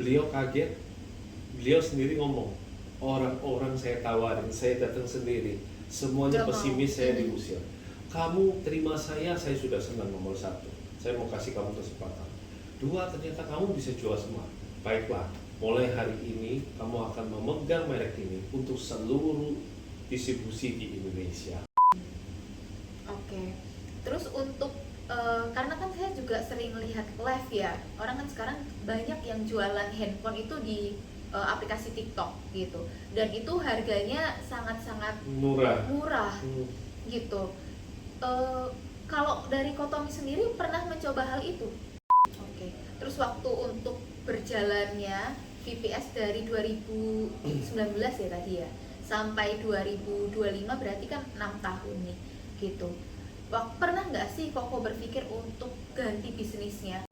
Beliau kaget, beliau sendiri ngomong, orang-orang saya tawarin, saya datang sendiri, semuanya Gak mau. pesimis, saya diusir. Kamu terima saya sudah senang. Nomor satu, saya mau kasih kamu kesempatan. Dua, ternyata kamu bisa jual semua. Baiklah, mulai hari ini kamu akan memegang merek ini untuk seluruh distribusi di Indonesia. Oke. Terus untuk karena kan saya juga sering lihat live ya, orang kan sekarang banyak yang jualan handphone itu di aplikasi TikTok gitu, dan itu harganya sangat-sangat Murah. gitu. Kalau dari Kotomi sendiri pernah mencoba hal itu? Oke. Terus waktu untuk berjalannya VPS dari 2019 ya tadi ya sampai 2025, berarti kan 6 tahun nih gitu. Pernah nggak sih Koko berpikir untuk ganti bisnisnya?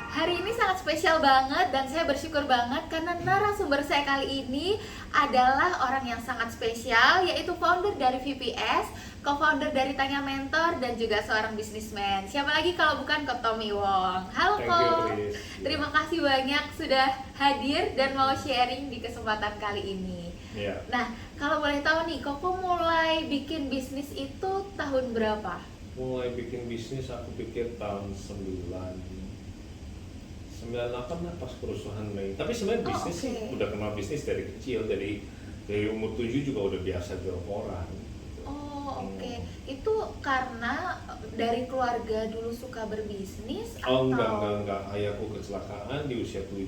Hari ini sangat spesial banget dan saya bersyukur banget karena narasumber saya kali ini adalah orang yang sangat spesial, yaitu founder dari VPS, co-founder dari Tanya Mentor, dan juga seorang bisnismen. Siapa lagi kalau bukan Kotomi Wong. Halo Thank Ko, you, Chris. terima kasih banyak sudah hadir dan mau sharing di kesempatan kali ini. Yeah. Nah, kalau boleh tahu nih, Koko mulai bikin bisnis itu tahun berapa? Mulai bikin bisnis aku pikir tahun 98 lah, pas kerusuhan Mei. Tapi sebenarnya bisnis sih udah kenal bisnis dari kecil, dari umur 7 juga udah biasa jual koran. Oke. Itu karena dari keluarga dulu suka berbisnis Oh atau? enggak. Ayahku kecelakaan di usia 7,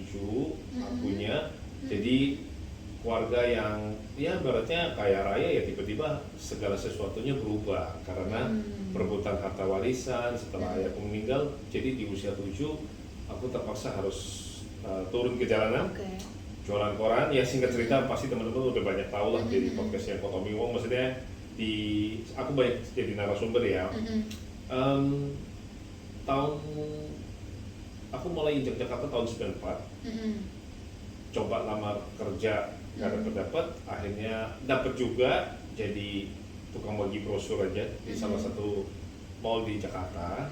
akunya. Jadi keluarga yang ya baratnya kaya raya, ya tiba-tiba segala sesuatunya berubah karena perebutan harta warisan setelah ayahku meninggal. Jadi di usia 7 aku terpaksa harus turun ke jalanan, jualan koran. Ya singkat cerita pasti teman-teman udah banyak tahu lah dari podcastnya Kotomi Wong. Maksudnya aku banyak jadi narasumber ya. Aku mulai injak Jakarta tahun 94. Coba lamar kerja nggak dapat, akhirnya dapat juga jadi tukang bagi brosur aja di salah satu mall di Jakarta.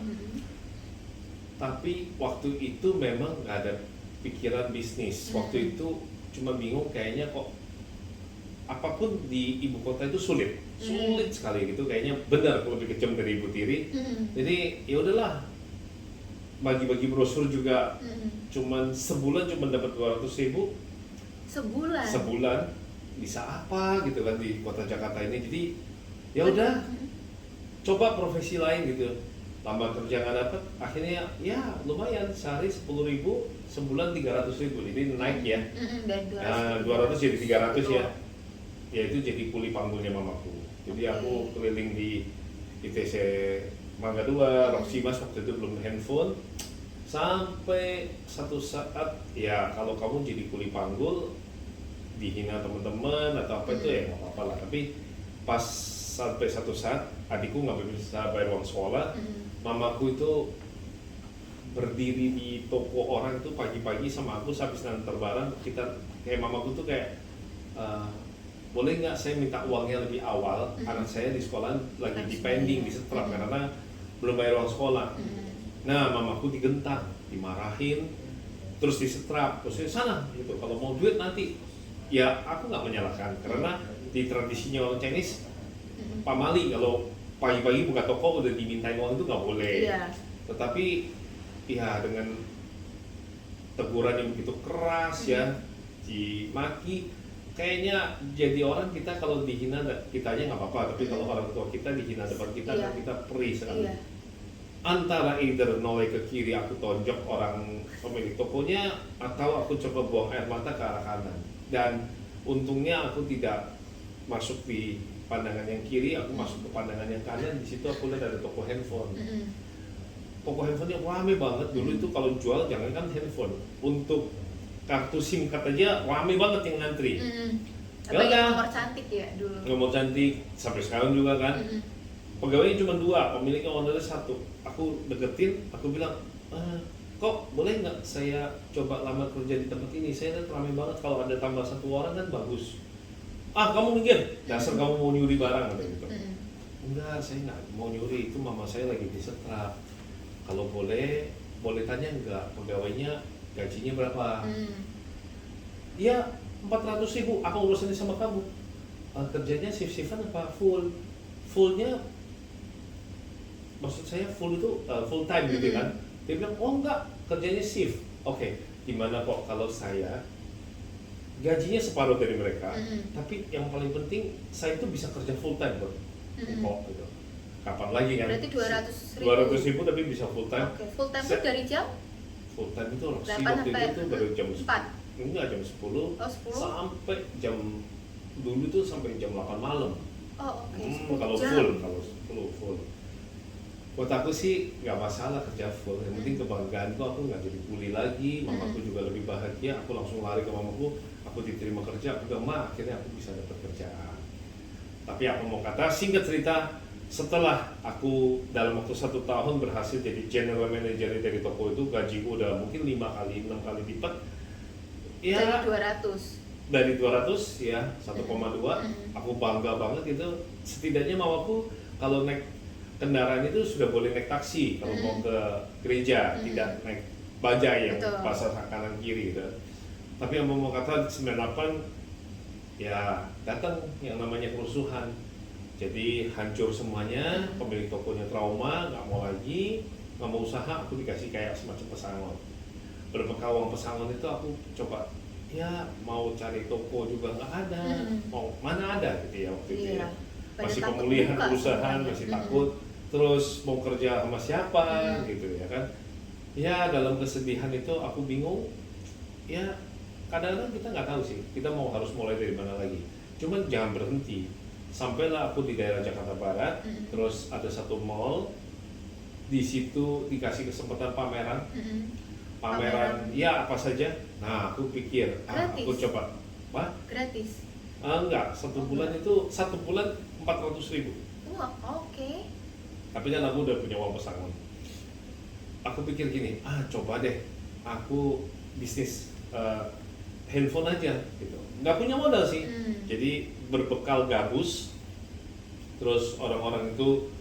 Tapi waktu itu memang nggak ada pikiran bisnis. Waktu itu cuma bingung, kayaknya kok apapun di ibu kota itu sulit sekali gitu. Kayaknya benar lebih kejam dari Ibu Tiri. Jadi ya udahlah, bagi-bagi brosur juga cuman sebulan dapat 200.000 sebulan. Bisa apa gitu kan di kota Jakarta ini. Jadi ya udah, coba profesi lain gitu. Lamar kerja nggak dapat, akhirnya ya lumayan, sehari 10.000, sebulan 300.000. Jadi naik ya. Dan 200 jadi 300 ya. Ya itu jadi kuli panggulnya mamaku. Jadi aku keliling di ITC Mangga 2, Roxy Mas, waktu itu belum handphone. Sampai satu saat ya kalau kamu jadi kuli panggul dihina teman-teman atau apa itu ya nggak apa-apa lah. Tapi pas sampai satu saat adikku nggak bisa bayar uang sekolah, mamaku itu berdiri di toko orang itu pagi-pagi sama aku habis nganter barang. Mamaku tuh kayak boleh nggak saya minta uangnya lebih awal, anak saya di sekolah lagi dipending, disetrap karena belum bayar uang sekolah. Nah mamaku digentang, dimarahin, terus disetrap, terus sana gitu, kalau mau duit nanti. Ya aku nggak menyalahkan karena di tradisinya orang Chinese, pamali kalau pagi-pagi buka toko udah dimintain uang itu nggak boleh. Tetapi ya dengan teguran yang begitu keras ya, dimaki, kayaknya jadi orang kita kalau dihina kitanya nggak apa-apa, tapi kalau orang tua kita dihina depan kita kan kita perih sekali. Antara either noleh ke kiri, aku tonjok orang pemilik tokonya, atau aku coba buang air mata ke arah kanan. Dan untungnya aku tidak masuk di pandangan yang kiri, aku masuk ke pandangan yang kanan. Di situ aku lihat ada toko handphone. Toko handphonenya rame banget dulu itu. Kalau jual jangankan handphone, untuk kartu SIM card aja rame banget yang ngantri. Nomor cantik ya dulu. Nomor cantik sampai sekarang juga kan. Pegawainya cuma 2, pemiliknya ownernya 1. Aku deketin, aku bilang, kok boleh nggak saya coba lamar kerja di tempat ini? Saya lihat ramai banget, kalau ada tambah 1 orang kan bagus. Kamu minggir, dasar kamu mau nyuri barang, gitu. enggak, saya nggak mau nyuri, itu mama saya lagi disetrap. Kalau boleh tanya enggak, pegawainya gajinya berapa? Ya 400.000, apa urusannya sama kamu? Kerjanya shift-shiftan apa full? Fullnya, maksud saya full itu full time gitu kan? Dia bilang, oh enggak, kerjanya shift. Oke, gimana kok kalau saya gajinya separuh dari mereka, tapi yang paling penting saya itu bisa kerja full time kok. Kok gitu. Kapan lagi kan? Berarti 200.000 tapi bisa full time. Oke, full time itu dari jam? Full time itu loh, 8 waktu sampai itu baru jam 4? Enggak, jam 10, Oh, 10? sampai jam, dulu tuh sampai jam 8 malam. Oh, oke, 10 Kalau jam. full, kalau 10 full. Buat aku sih nggak masalah kerja full, yang penting kebanggaanku aku nggak jadi kuli lagi, mamaku juga lebih bahagia, aku langsung lari ke mamaku, aku diterima kerja, aku bilang, "Ma, akhirnya aku bisa dapat kerjaan." Tapi aku mau kata, singkat cerita, setelah aku dalam waktu 1 tahun berhasil jadi general manager dari toko itu, gajiku udah mungkin 5 kali, 6 kali lipat. Ya, Dari 200? dari 200 ya 1,2, aku bangga banget gitu. Setidaknya mamaku kalau naik kendaraan itu sudah boleh naik taksi kalau mau ke gereja, tidak naik bajai yang Betul. pasar kanan kiri gitu. Tapi yang mau kata 98 ya datang yang namanya kerusuhan, jadi hancur semuanya, pemilik tokonya trauma, nggak mau lagi, nggak mau usaha, aku dikasih kayak semacam pesangon. Berbekal uang pesangon itu aku coba ya mau cari toko juga nggak ada, mau mana ada gitu ya waktu itu ya. Masih pemulihan perusahaan, masih takut, terus mau kerja sama siapa gitu ya kan. Ya dalam kesedihan itu aku bingung, ya kadang-kadang kita nggak tahu sih, kita mau harus mulai dari mana lagi. Cuman jangan berhenti. Sampailah aku di daerah Jakarta Barat, terus ada satu mall, di situ dikasih kesempatan pameran, ya apa saja. Nah aku pikir, aku coba, apa? Gratis? Enggak, 1 bulan itu 1 bulan 400.000. Wah, oke. Tapi kan aku udah punya uang pesangon. Aku pikir gini, coba deh, aku bisnis handphone aja gitu. Nggak punya modal sih, jadi berbekal gabus. Terus orang-orang itu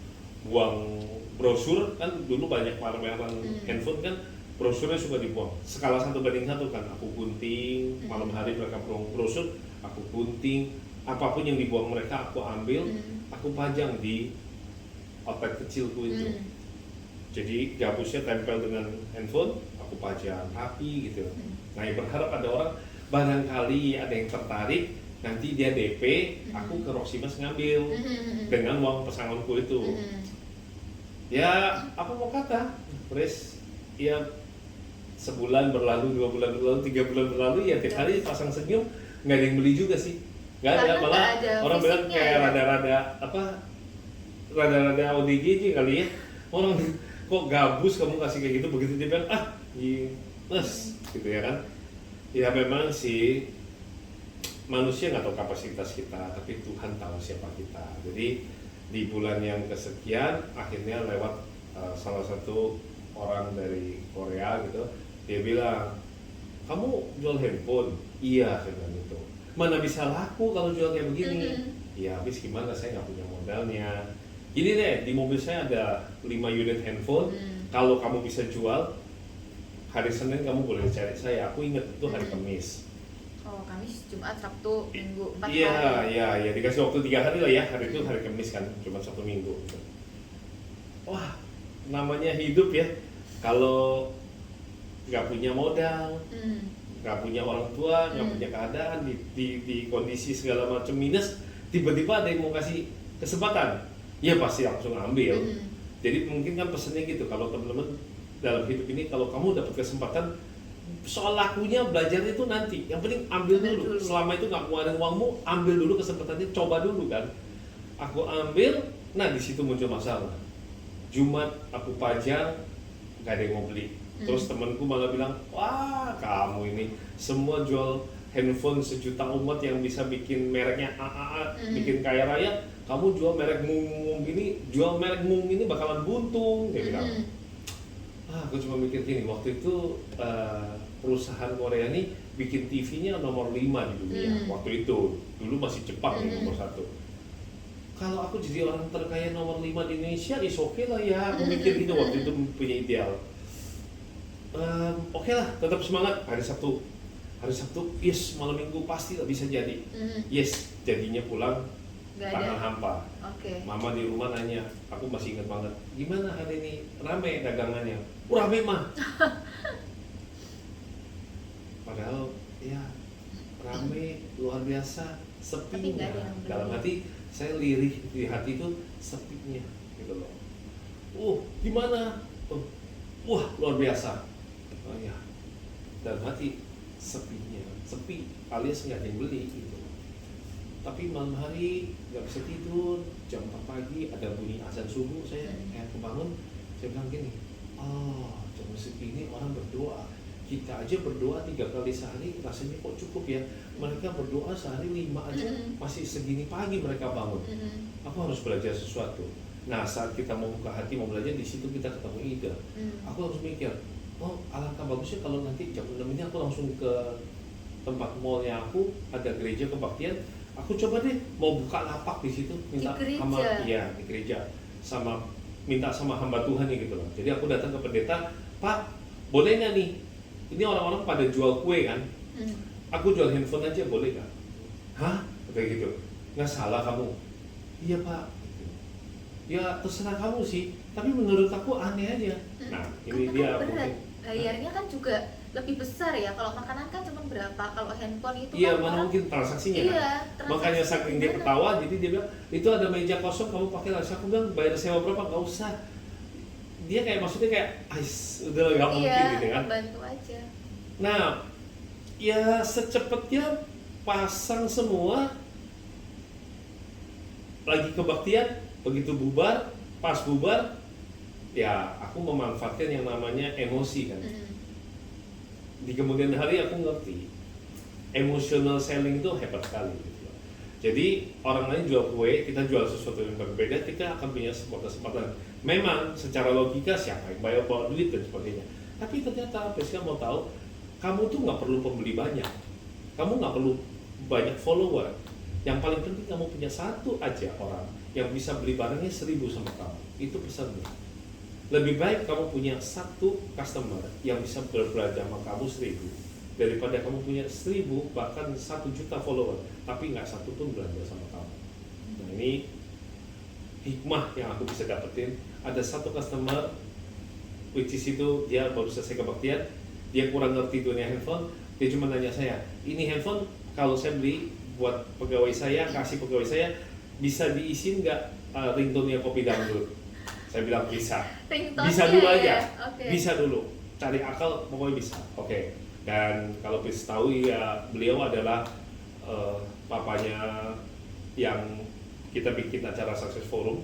buang brosur, kan dulu banyak pameran handphone kan, brosurnya suka dibuang. Skala 1:1 kan, aku gunting, malam hari mereka buang brosur, aku gunting, apapun yang dibuang mereka aku ambil, aku pajang di outlet kecilku itu. Jadi gabusnya tempel dengan handphone, aku pajang rapi gitu. Nah, yang berharap ada orang barangkali ada yang tertarik, nanti dia DP, aku ke Roximas ngambil dengan uang pesangonku itu. Ya, apa mau kata? Terus ya sebulan berlalu, 2 bulan berlalu, 3 bulan berlalu, ya tiap hari pasang senyum, nggak ada yang beli juga sih. Nggak ada, malah orang bilang kayak rada-rada rada-rada ODGJ kali ya. Orang kok gabus kamu kasih kayak gitu, begitu dia bilang yes gitu ya kan. Ya memang sih manusia nggak tahu kapasitas kita, tapi Tuhan tahu siapa kita. Jadi di bulan yang kesekian akhirnya lewat salah satu orang dari Korea gitu, dia bilang, "Kamu jual handphone?" "Iya," saya bilang gitu. "Mana bisa laku kalau jual kayak begini?" "Ya habis gimana, saya nggak punya modalnya. Gini deh, di mobil saya ada 5 unit handphone, kalau kamu bisa jual, hari Senin kamu boleh cari saya." Aku ingat itu hari Kamis. Oh, Kamis, Jumat, Sabtu, Minggu, 4 hari. Iya, dikasih waktu 3 hari lah ya, hari itu hari Kamis kan, cuma 1 minggu. Wah, namanya hidup ya, kalau nggak punya modal, nggak punya orang tua, nggak punya keadaan, di kondisi segala macam minus, tiba-tiba ada yang mau kasih kesempatan, ya pasti langsung ambil. Jadi mungkin kan pesannya gitu, kalau teman-teman dalam hidup ini, kalau kamu dapat kesempatan, soal lakunya belajar itu nanti, yang penting ambil dulu. Selama itu nggak keluarin uangmu, ambil dulu kesempatannya, coba dulu kan. Aku ambil, nah di situ muncul masalah. Jumat aku pajang, nggak ada yang mau beli. Terus temanku malah bilang, "Wah kamu ini semua jual handphone sejuta umat yang bisa bikin mereknya AAA, bikin kaya raya, kamu jual merek mung gini, jual merek mung ini bakalan buntung," dia bilang. Aku cuma mikir gini, waktu itu perusahaan Korea ini bikin TV-nya nomor 5 di dunia waktu itu. Dulu masih Jepang yang nomor 1. kalau aku jadi orang terkaya nomor 5 di Indonesia, is oke lah ya. Aku mikir gitu waktu itu punya ideal. Oke lah, tetap semangat. Hari Sabtu, yes, malam minggu pasti lah bisa jadi. Yes, jadinya pulang Nggak tangan ada. hampa. Oke. Mama di rumah nanya, aku masih ingat banget, gimana hari ini? Rame dagangannya? Rame mah. Padahal ya rame luar biasa, Tapi sepinya. nggak ada yang beli. Dalam hati saya lirih di hati itu sepinya gitu loh. Gimana? Wah luar biasa. Oh ya, dalam hati sepinya, sepi alias nggak ada yang beli gitu. Tapi malam hari nggak bisa tidur, jam 4 pagi ada bunyi azan subuh, saya kayak kebangun, saya bilang gini, jam segini orang berdoa, kita aja berdoa 3 kali sehari rasanya kok cukup ya, mereka berdoa sehari 5 aja masih segini pagi mereka bangun. Aku harus belajar sesuatu. Nah saat kita mau buka hati mau belajar, di situ kita ketemu ide. Aku harus mikir, alangkah bagusnya kalau nanti jam 6 ini aku langsung ke tempat mallnya aku, ada gereja kebaktian, aku coba deh mau buka lapak di situ, minta sama di gereja, sama minta sama hamba Tuhan ya gitu loh. Jadi aku datang ke pendeta, Pak boleh nggak nih, ini orang-orang pada jual kue kan, aku jual handphone aja boleh nggak? Hah? Kayak gitu, nggak salah kamu? Iya Pak. Ya terserah kamu sih, tapi menurut aku aneh aja. Nah ini dia berat. Bayarnya kan juga lebih besar ya, kalau makanan kan cuma berapa, kalau handphone itu iya, kan mana mungkin transaksinya kan? Makanya saking dia ketawa, jadi dia bilang, itu ada meja kosong kamu pakai lah. Aku bilang bayar sewa berapa? Gak usah. Dia kayak maksudnya kayak, udah gak mungkin gitu kan? Bantu aja. Nah, ya secepatnya pasang semua, lagi kebaktian, begitu bubar, pas bubar, ya aku memanfaatkan yang namanya emosi kan. Di kemudian hari aku ngerti emotional selling itu hebat sekali gitu. Jadi orang lain jual kue, kita jual sesuatu yang berbeda, kita akan punya sebuah kesempatan. Memang secara logika siapa yang bayar bawa duit dan sebagainya. Tapi ternyata Priska mau tahu, kamu tuh nggak perlu pembeli banyak, kamu nggak perlu banyak follower. Yang paling penting kamu punya satu aja orang yang bisa beli barangnya 1.000 sama kamu. Itu pesannya. Lebih baik kamu punya satu customer yang bisa berbelanja sama kamu 1.000 daripada kamu punya 1.000 bahkan 1 juta follower tapi nggak satu pun belanja sama kamu. Nah ini hikmah yang aku bisa dapetin. Ada satu customer which is itu dia baru selesai kebaktian, dia kurang ngerti dunia handphone, dia cuma nanya saya, ini handphone kalau saya beli buat pegawai saya, kasih pegawai saya, bisa diisi nggak ringtone-nya Kopi Dangdut? Saya bilang bisa dulu aja, bisa dulu, cari akal pokoknya bisa. Oke. Dan kalau bisa tahu ya beliau adalah papanya yang kita bikin acara Success Forum.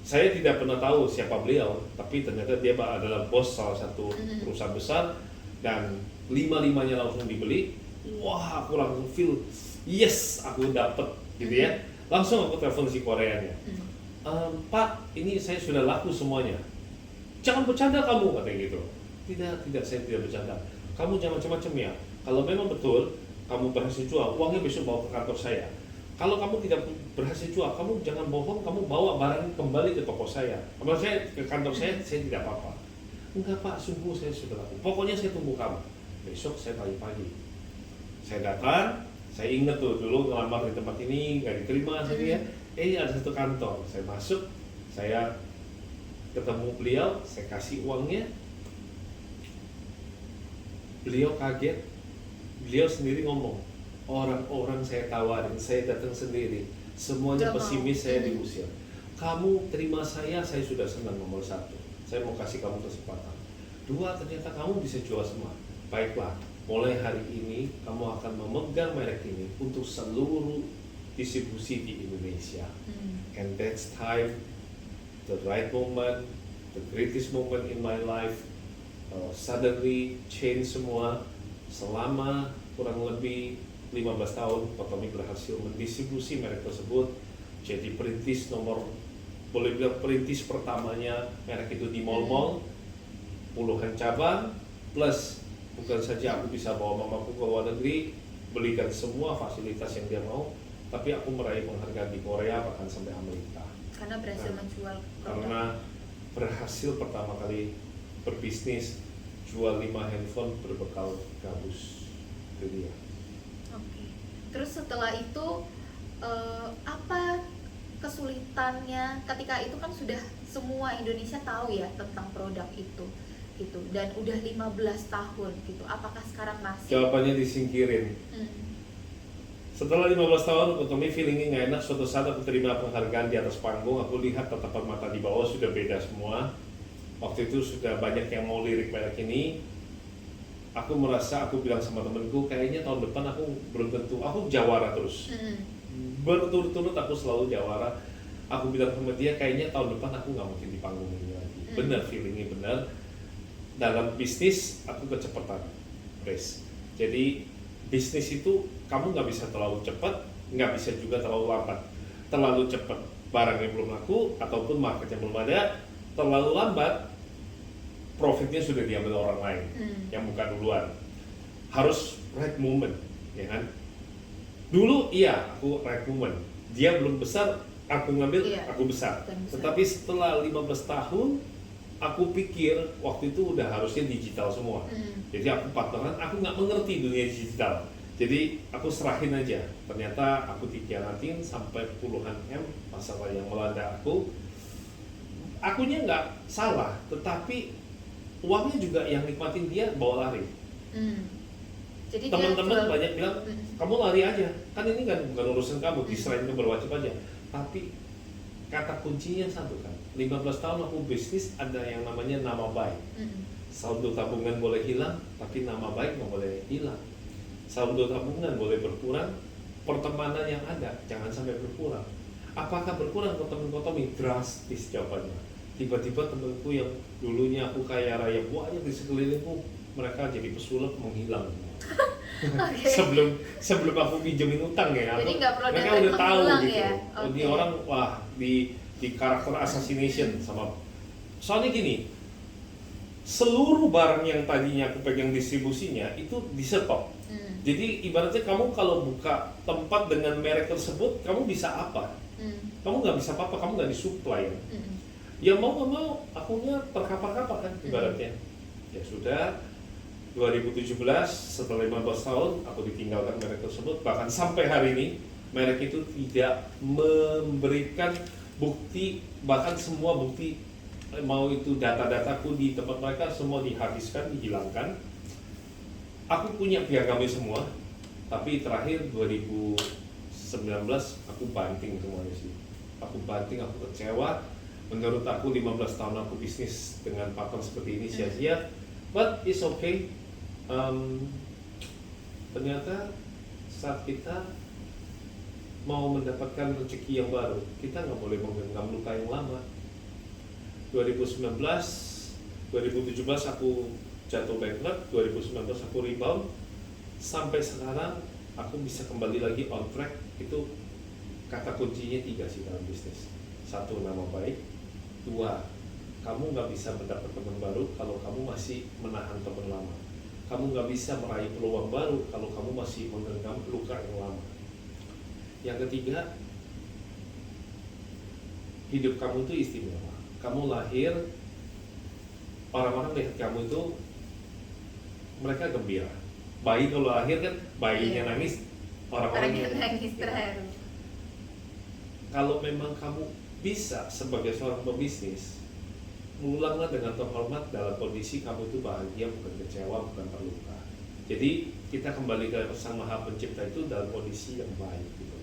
Saya tidak pernah tahu siapa beliau, tapi ternyata dia adalah bos salah satu perusahaan besar dan 5-5-nya langsung dibeli. Wah, aku langsung feel yes, aku dapet gitu ya. Langsung aku telepon si Koreanya. Pak, ini saya sudah laku semuanya. Jangan bercanda kamu, katanya gitu. Tidak, saya tidak bercanda. Kamu jangan macam-macam ya. Kalau memang betul kamu berhasil jual, uangnya besok bawa ke kantor saya. Kalau kamu tidak berhasil jual, kamu jangan bohong, kamu bawa barang kembali ke toko saya. Kalau saya ke kantor saya tidak apa-apa. Enggak Pak, sungguh saya sudah laku. Pokoknya saya tunggu kamu. Besok saya pagi-pagi. Saya datang, saya ingat tuh dulu ngelamar di tempat ini, nggak diterima saya ya. Ada satu kantor, saya masuk, saya ketemu beliau, saya kasih uangnya, beliau kaget, beliau sendiri ngomong, orang-orang saya tawarin, saya datang sendiri, semuanya pesimis, saya diusir. Kamu terima saya sudah senang nomor 1, saya mau kasih kamu kesempatan. 2, ternyata kamu bisa jual semua, baiklah, mulai hari ini kamu akan memegang merek ini untuk seluruh distribusi di Indonesia. And that's time, the right moment, the greatest moment in my life, suddenly change semua. Selama kurang lebih 15 tahun Kotomi berhasil mendistribusi merek tersebut, jadi perintis boleh bilang perintis pertamanya merek itu di mall-mall, puluhan cabang, plus bukan saja aku bisa bawa mamaku ke luar negeri, belikan semua fasilitas yang dia mau, tapi aku meraih penghargaan di Korea bahkan sampai Amerika. Karena berhasil menjual produk. Karena berhasil pertama kali berbisnis, jual 5 handphone berbekal gabus. Itu dia. Oke. Terus setelah itu apa kesulitannya ketika itu kan sudah semua Indonesia tahu ya tentang produk itu gitu, dan udah 15 tahun gitu. Apakah sekarang masih? Jawabannya disingkirin. Setelah 15 tahun, Otomi feelingnya nggak enak. Suatu saat aku terima penghargaan di atas panggung, aku lihat tatapan mata di bawah sudah beda semua. Waktu itu sudah banyak yang mau lirik merek ini. Aku merasa, aku bilang sama temenku, kayaknya tahun depan aku belum tentu, aku jawara terus. Berturut-turut aku selalu jawara. Aku bilang sama dia, kayaknya tahun depan aku nggak mungkin di panggung ini lagi. Benar, feelingnya benar. Dalam bisnis, aku kecepatan race. Jadi, bisnis itu kamu nggak bisa terlalu cepat, nggak bisa juga terlalu lambat. Terlalu cepat, barangnya belum laku, ataupun marketnya belum ada. Terlalu lambat, profitnya sudah diambil orang lain yang bukan duluan. Harus right moment, ya kan? Dulu iya, aku right moment. Dia belum besar, aku ngambil, aku besar. Tetapi setelah 15 tahun, aku pikir waktu itu udah harusnya digital semua. Jadi aku partneran, aku nggak mengerti dunia digital. Jadi aku serahin aja. Ternyata aku dikhianatin sampai puluhan M masalah yang melanda aku. Akunya nggak salah, tetapi uangnya juga yang nikmatin dia bawa lari. Jadi teman-teman banyak bilang, kamu lari aja, kan ini kan bukan urusan kamu, diserahin ke berwajib aja. Tapi kata kuncinya satu kan, 15 tahun aku bisnis ada yang namanya nama baik. Saldo tabungan boleh hilang, tapi nama baik nggak boleh hilang. Saldo tabungan boleh berkurang, pertemanan yang ada jangan sampai berkurang. Apakah berkurang ke teman-teman? Drastis jawabannya. Tiba-tiba temanku yang dulunya aku kaya raya banyak di sekelilingku, mereka jadi pesulap menghilang. sebelum aku pinjemin utang ya, jadi mereka udah tahu gitu. Ya? Ini orang wah di karakter assassination sama. Soalnya gini, seluruh barang yang tadinya aku pegang distribusinya itu di-stop. Jadi ibaratnya kamu kalau buka tempat dengan merek tersebut, kamu bisa apa? Kamu nggak bisa apa-apa, kamu nggak disuplai. Ya mau nggak mau, akunya terkapar-kapar kan ibaratnya. Ya sudah, 2017 setelah 15 tahun aku ditinggalkan merek tersebut. Bahkan sampai hari ini merek itu tidak memberikan bukti, bahkan semua bukti, mau itu data-dataku di tempat mereka semua dihabiskan, dihilangkan. Aku punya piagami semua, tapi terakhir 2019 aku banting semuanya sih. Aku banting, aku kecewa. Menurut aku 15 tahun aku bisnis dengan partner seperti ini sia-sia. But it's okay. Ternyata saat kita mau mendapatkan rezeki yang baru, kita nggak boleh menggenggam luka yang lama. 2017 aku jatuh bankrupt, 2019 aku rebound, sampai sekarang aku bisa kembali lagi on track. Itu kata kuncinya 3 sih dalam bisnis. 1, nama baik. 2, kamu nggak bisa mendapat teman baru kalau kamu masih menahan teman lama. Kamu nggak bisa meraih peluang baru kalau kamu masih menggenggam luka yang lama. Yang ketiga, hidup kamu itu istimewa. Kamu lahir, orang-orang lihat kamu itu mereka gembira. Bayi kalau lahir kan bayinya nangis, orang-orang nangis terharu. Kalau memang kamu bisa sebagai seorang pebisnis, ulanglah dengan terhormat dalam kondisi kamu itu bahagia, bukan kecewa, bukan terluka. Jadi kita kembali ke Sang Maha Pencipta itu dalam kondisi yang baik gitu.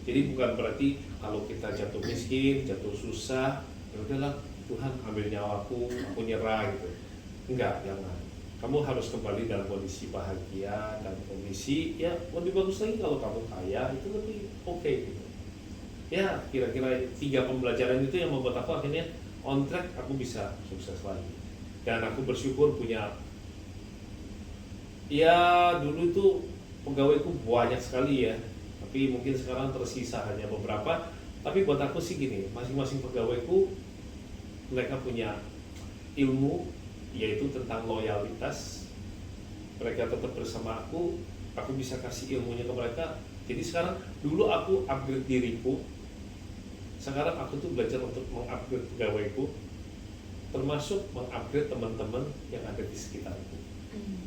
Jadi bukan berarti kalau kita jatuh miskin, jatuh susah, ya udahlah Tuhan ambil nyawaku, aku nyerah gitu. Enggak, jangan. Kamu harus kembali dalam kondisi bahagia dan kondisi ya lebih bagus lagi kalau kamu kaya, itu lebih oke gitu. Ya kira-kira 3 pembelajaran itu yang membuat aku akhirnya on track, aku bisa sukses lagi. Dan aku bersyukur punya, ya dulu itu pegawaiku banyak sekali ya, tapi mungkin sekarang tersisa hanya beberapa. Tapi buat aku sih gini, masing-masing pegawaiku mereka punya ilmu, yaitu tentang loyalitas. Mereka tetap bersama aku bisa kasih ilmunya ke mereka, Jadi sekarang, dulu aku upgrade diriku, sekarang aku tuh belajar untuk mengupgrade pegawaiku, termasuk mengupgrade teman-teman yang ada di sekitarku. Hmm.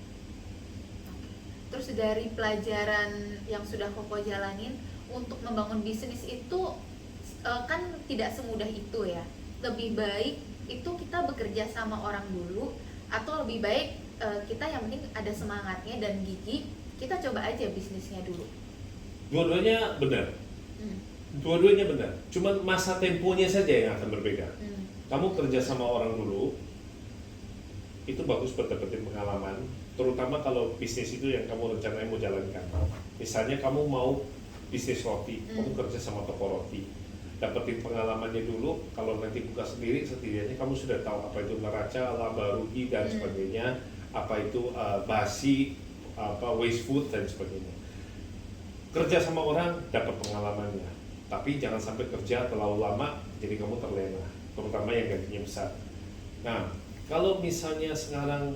Oke. Terus dari pelajaran yang sudah Koko jalanin untuk membangun bisnis itu kan tidak semudah itu ya. Lebih baik itu kita bekerja sama orang dulu, atau lebih baik kita yang penting ada semangatnya dan gigi, kita coba aja bisnisnya dulu. Dua-duanya benar. Hmm. Dua-duanya benar. Cuman masa temponya saja yang akan berbeda. Hmm. Kamu kerja sama orang dulu, itu bagus buat dapetin pengalaman, terutama kalau bisnis itu yang kamu rencananya mau jalankan. Misalnya kamu mau bisnis roti, kamu kerja sama toko roti, dapetin pengalamannya dulu. Kalau nanti buka sendiri, setidaknya kamu sudah tahu apa itu neraca, laba rugi dan sebagainya, apa itu basi, apa waste food dan sebagainya. Kerja sama orang dapat pengalamannya, tapi jangan sampai kerja terlalu lama jadi kamu terlena, terutama yang gajinya besar. Nah, kalau misalnya sekarang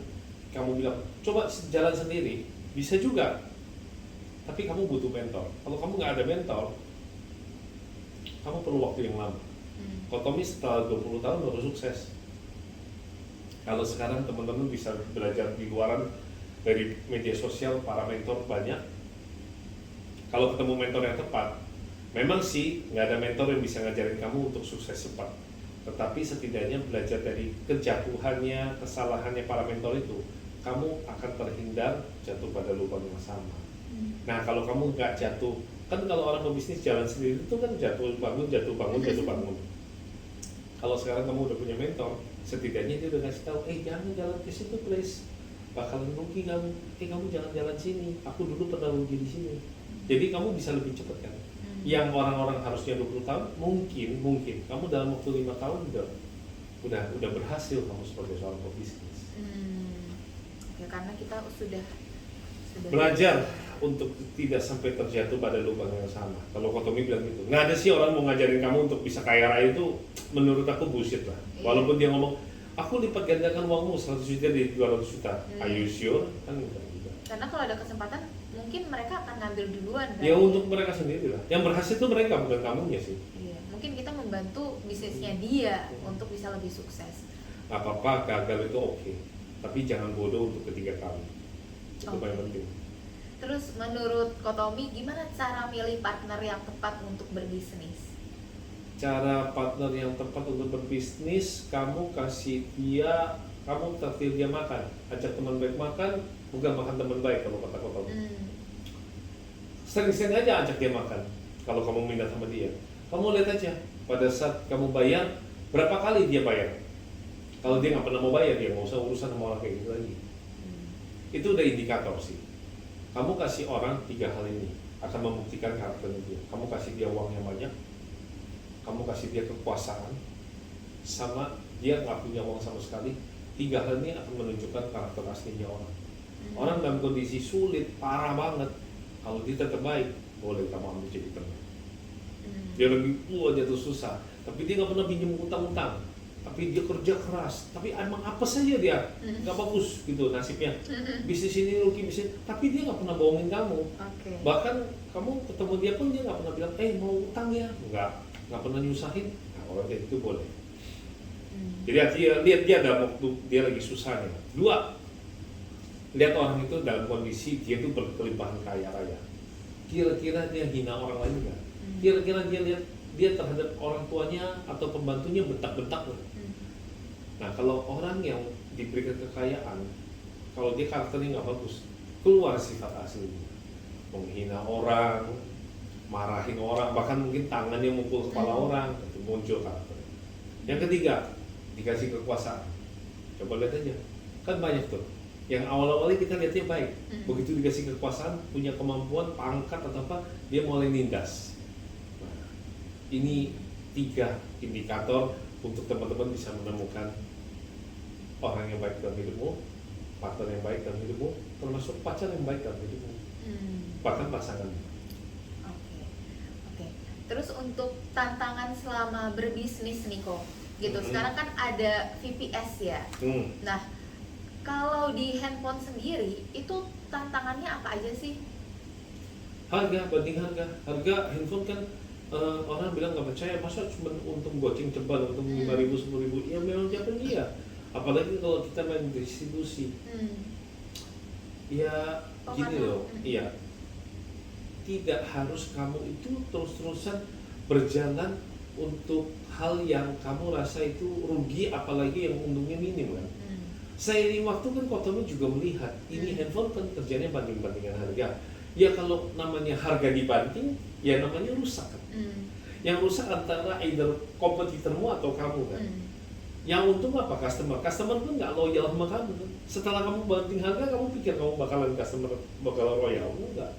kamu bilang coba jalan sendiri, bisa juga, tapi kamu butuh mentor. Kalau kamu nggak ada mentor, kamu perlu waktu yang lama. Kotomi setelah 20 tahun baru sukses. Kalau sekarang teman-teman bisa belajar di luaran dari media sosial, para mentor banyak. Kalau ketemu mentor yang tepat, memang sih nggak ada mentor yang bisa ngajarin kamu untuk sukses cepat. Tetapi setidaknya belajar dari kejatuhannya, kesalahannya para mentor itu, kamu akan terhindar jatuh pada lubang yang sama. Nah, kalau kamu nggak jatuh, kan kalau orang pebisnis jalan sendiri itu kan jatuh bangun, jatuh bangun, jatuh bangun. Kalau sekarang kamu udah punya mentor, setidaknya dia udah kasih tahu, jangan jalan ke situ please, bakalan rugi kamu. Kamu jangan jalan sini, aku dulu pernah rugi di sini. Jadi kamu bisa lebih cepat kan. Yang orang-orang harusnya 20 tahun, mungkin kamu dalam waktu 5 tahun udah berhasil kamu sebagai seorang pebisnis. Ya karena kita sudah belajar untuk tidak sampai terjatuh pada lubang yang sama. Kalau Kotomi bilang gitu, nggak ada sih orang mau ngajarin kamu untuk bisa kaya raya, itu menurut aku bullshit lah. Walaupun dia ngomong, aku lipat gandakan uangmu 100 juta dari 200 juta. Are you sure? Kan enggak juga. Karena kalau ada kesempatan, mungkin mereka akan ngambil duluan kan? Ya untuk mereka sendiri lah. Yang berhasil itu mereka, bukan kamunya sih. Iya. Mungkin kita membantu bisnisnya dia untuk bisa lebih sukses. Gak apa-apa, gagal itu oke. Tapi jangan bodoh untuk ketiga kali. Itu paling penting. Terus menurut Kotomi, gimana cara milih partner yang tepat untuk berbisnis? Cara partner yang tepat untuk berbisnis, kamu traktir dia makan. Ajak teman baik makan, bukan makan teman baik kalau kata Kotomi. Sering-sering aja ajak dia makan kalau kamu minat sama dia. Kamu lihat aja, pada saat kamu bayar, berapa kali dia bayar. Kalau dia nggak pernah mau bayar, dia nggak usah urusan sama orang kayak gitu lagi. Itu udah indikator sih. Kamu kasih orang 3 hal ini akan membuktikan karakternya dia. Kamu kasih dia uang yang banyak, kamu kasih dia kekuasaan, sama dia nggak punya uang sama sekali. 3 hal ini akan menunjukkan karakter aslinya orang. Orang dalam kondisi sulit, parah banget, kalau dia tetap baik, boleh kamu ambil jadi teman. Dia lagi jatuh susah, tapi dia nggak pernah pinjam utang-utang, tapi dia kerja keras, tapi emang apa saja dia nggak bagus gitu nasibnya. Bisnis ini rugi, bisnis, tapi dia nggak pernah bohongin kamu. Bahkan kamu ketemu dia pun dia nggak pernah bilang, mau utang ya, nggak pernah nyusahin. Nah, orang kayak itu boleh. Jadi lihat dia dalam waktu dia lagi susahnya. 2, lihat orang itu dalam kondisi dia itu berkelimpahan kaya raya. Kira-kira dia hina orang lain nggak? Kira-kira dia lihat dia terhadap orang tuanya atau pembantunya bentak-bentak nggak? Nah, kalau orang yang diberikan kekayaan, kalau dia karakternya nggak bagus, keluar sifat aslinya. Menghina orang, marahin orang, bahkan mungkin tangannya mukul kepala orang, itu muncul karakter. Yang ketiga, dikasih kekuasaan. Coba lihat aja, kan banyak tuh. Yang awal-awalnya kita lihatnya baik, begitu dikasih kekuasaan, punya kemampuan, pangkat atau apa, dia mulai nindas. Nah, ini 3 indikator untuk teman-teman bisa menemukan orang yang baik dalam hidupmu, partner yang baik dalam hidupmu, termasuk pacar yang baik dalam hidupmu, bahkan pasangan. Oke. Terus untuk tantangan selama berbisnis nih kok, gitu. Sekarang kan ada VPS ya. Nah, kalau di handphone sendiri itu tantangannya apa aja sih? Harga banding harga handphone kan orang bilang nggak percaya, masa cuma untung goceng ceban untung 5.000 10.000, ya memang tiap iya. Apalagi kalau kita main distribusi, ya gini loh, iya, tidak harus kamu itu terus-terusan berjalan untuk hal yang kamu rasa itu rugi, apalagi yang untungnya minim kan. Seiring waktu kan Kotomi juga melihat ini handphone kan kerjanya banding-bandingan harga. Ya kalau namanya harga dibanding, ya namanya rusak kan. Yang rusak antara either kompetitormu atau kamu kan. Yang untung apa? Customer pun nggak loyal sama kamu kan. Setelah kamu banding harga, kamu pikir kamu bakalan bakal loyal? Enggak.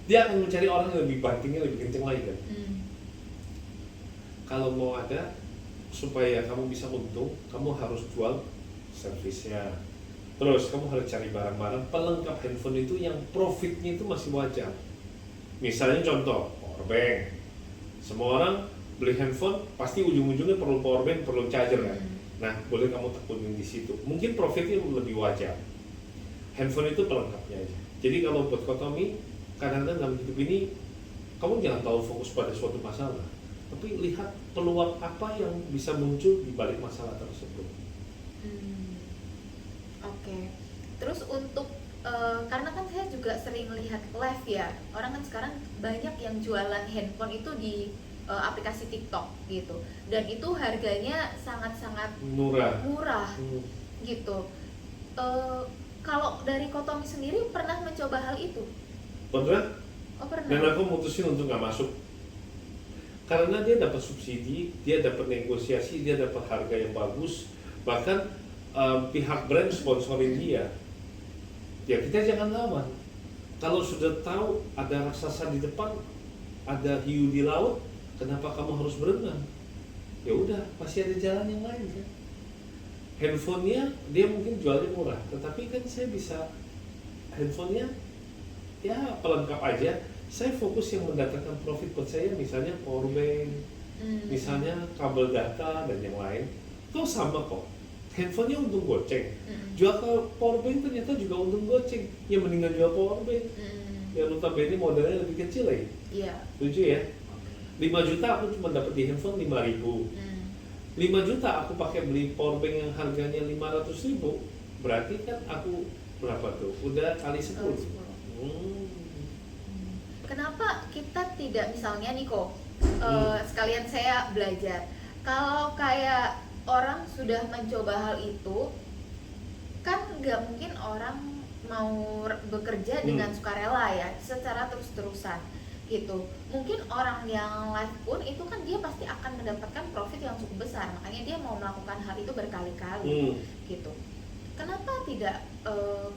Dia akan mencari orang yang lebih bandingnya lebih kenceng lagi kan. Kalau mau ada, supaya kamu bisa untung, kamu harus jual servisnya. Terus kamu harus cari barang-barang pelengkap handphone itu yang profitnya itu masih wajar. Misalnya contoh, power bank. Semua orang beli handphone pasti ujung-ujungnya perlu power bank, perlu charger kan. Nah, boleh kamu tekunin di situ. Mungkin profitnya lebih wajar. Handphone itu pelengkapnya aja. Jadi kalau buat Kotomi, kadang-kadang dalam hidup ini kamu jangan terlalu fokus pada suatu masalah, tapi lihat peluang apa yang bisa muncul di balik masalah tersebut. Oke. Terus untuk karena kan saya juga sering lihat live ya, orang kan sekarang banyak yang jualan handphone itu di aplikasi TikTok gitu, dan itu harganya sangat-sangat murah gitu. Kalau dari Kotomi sendiri pernah mencoba hal itu? Pernah. Oh, pernah. Dan aku mutusin untuk nggak masuk. Karena dia dapat subsidi, dia dapat negosiasi, dia dapat harga yang bagus, bahkan pihak brand sponsorin dia. Ya kita jangan lawan. Kalau sudah tahu ada raksasa di depan, ada hiu di laut, kenapa kamu harus berenang? Ya udah, pasti ada jalan yang lain kan. Handphonenya dia mungkin jualnya murah, tetapi kan saya bisa handphonenya ya pelengkap aja. Saya fokus yang mendatangkan profit buat saya, misalnya power bank, misalnya kabel data dan yang lain. Itu sama kok. Handphonenya untung goceng. Jual ke power bank ternyata juga untung goceng. Ya mendingan jual power bank. Yang notabene modalnya lebih kecil ya. Iya. Setuju ya? 5 juta aku cuma dapat di handphone 5.000. 5 juta aku pakai beli power bank yang harganya 500.000. Berarti kan aku berapa tuh? Udah kali 10. Kenapa kita tidak, misalnya nih kok, sekalian saya belajar, kalau kayak orang sudah mencoba hal itu, kan nggak mungkin orang mau bekerja dengan sukarela ya, secara terus-terusan gitu. Mungkin orang yang live pun itu kan dia pasti akan mendapatkan profit yang cukup besar, makanya dia mau melakukan hal itu berkali-kali gitu. Kenapa tidak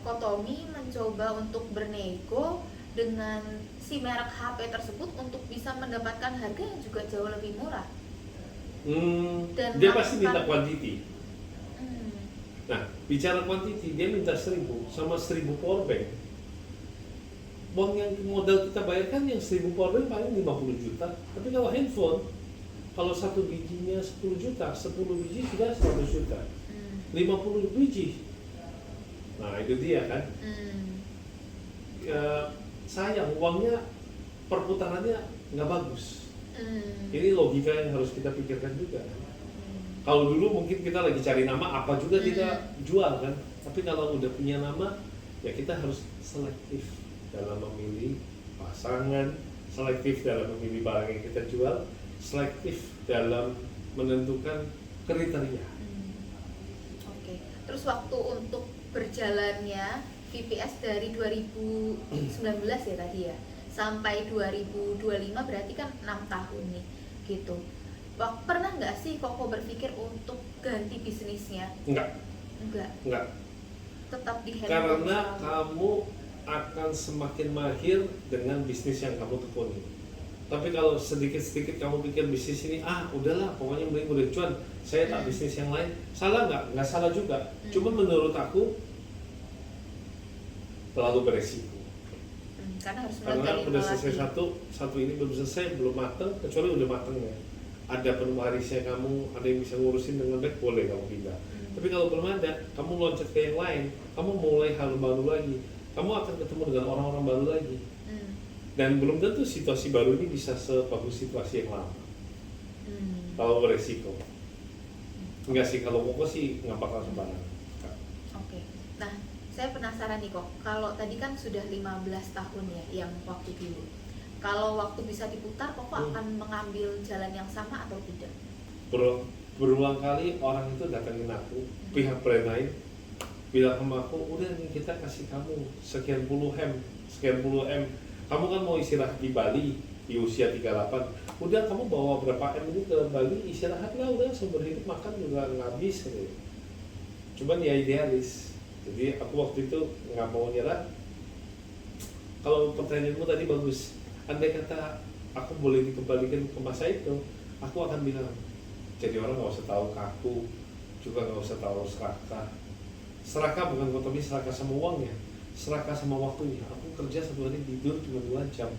Kotomi mencoba untuk bernego dengan si merek HP tersebut untuk bisa mendapatkan harga yang juga jauh lebih murah? Dan dia pasti minta quantity. Nah, bicara quantity, dia minta 1.000 sama 1.000 power bank. Uang yang modal kita bayarkan yang 1.000 power bank paling 50 juta. Tapi kalau handphone, kalau satu bijinya 10 juta, 10 biji sudah 100 juta. 50 biji. Nah, itu dia kan. Sayang, uangnya perputarannya nggak bagus. Ini logika yang harus kita pikirkan juga. Kalau dulu mungkin kita lagi cari nama, apa juga kita jual kan. Tapi kalau udah punya nama, ya kita harus selektif dalam memilih pasangan, selektif dalam memilih barang yang kita jual, selektif dalam menentukan kriteria. Oke. Terus waktu untuk berjalannya VPS dari 2019 ya tadi ya, sampai 2025 berarti kan 6 tahun nih gitu. Pernah nggak sih Koko berpikir untuk ganti bisnisnya? Enggak. Tetap di handphone. Karena kamu akan semakin mahir dengan bisnis yang kamu tekuni. Tapi kalau sedikit-sedikit kamu pikir bisnis ini, udahlah, pokoknya mending udah cuan, saya tak bisnis yang lain. Salah nggak? Nggak salah juga. Cuma menurut aku terlalu beresiko. Karena udah selesai satu ini belum selesai, belum matang, kecuali udah matang ya. Ada penuh warisnya kamu, ada yang bisa ngurusin dengan baik, boleh kamu pindah. Tapi kalau belum ada, kamu loncat ke yang lain, kamu mulai hal baru lagi. kamu akan ketemu dengan orang-orang baru lagi. Hmm. Dan belum tentu situasi baru ini bisa sebagus situasi yang lama. Kalau beresiko. Enggak sih, kalau mau sih nggak bakal sembarangan. Oke. Nah, saya penasaran nih kok. Kalau tadi kan sudah 15 tahun ya yang waktu dulu. Kalau waktu bisa diputar, kok akan mengambil jalan yang sama atau tidak? Berulang kali orang itu datangin aku, pihak brand lain bilang sama aku, udah nih kita kasih kamu sekian puluh M. Kamu kan mau istirahat di Bali di usia 38, udah kamu bawa berapa M ini ke Bali, istirahat lah, udah sumber hidup makan juga nggak habis gitu. Cuman ya idealis, jadi aku waktu itu nggak mau nyerah. Kalau pertanyaanmu tadi bagus, andai kata aku boleh dikembalikan ke masa itu, aku akan bilang, jadi orang nggak usah tahu kaku, juga nggak usah tahu serakah. Serakah bukan kotomi serakah sama uangnya, serakah sama waktunya. Aku kerja satu hari tidur cuma 2 jam,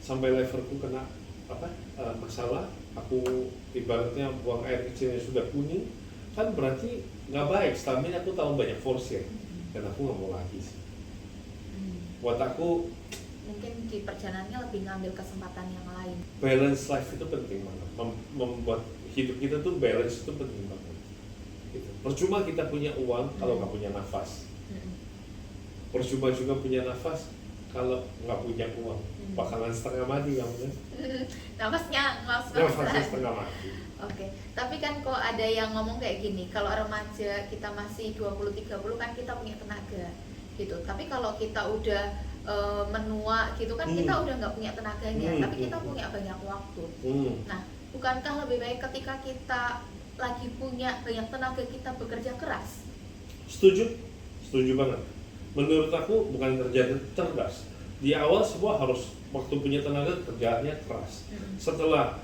sampai leverku kena masalah. Aku ibaratnya buang air kecilnya sudah kuning, kan berarti nggak baik. Stamina aku tahu banyak force ya, dan aku nggak mau lagi sih. Buat aku mungkin di perjalanannya lebih ngambil kesempatan yang lain. Balance life itu penting banget. Membuat hidup kita tuh balance itu penting banget. Gitu. Percuma kita punya uang kalau nggak punya nafas. Percuma juga punya nafas kalau nggak punya uang. Bakalan setengah mati kamu kan? Nafasnya setengah mati. Oke, tapi kan kok ada yang ngomong kayak gini, kalau remaja kita masih 20-30 kan kita punya tenaga gitu. Tapi kalau kita udah menua gitu kan kita udah nggak punya tenaganya, tapi kita punya banyak waktu. Nah, bukankah lebih baik ketika kita lagi punya banyak tenaga kita bekerja keras? Setuju banget. Menurut aku bukan kerja cerdas. Di awal semua harus waktu punya tenaga kerjanya keras. Setelah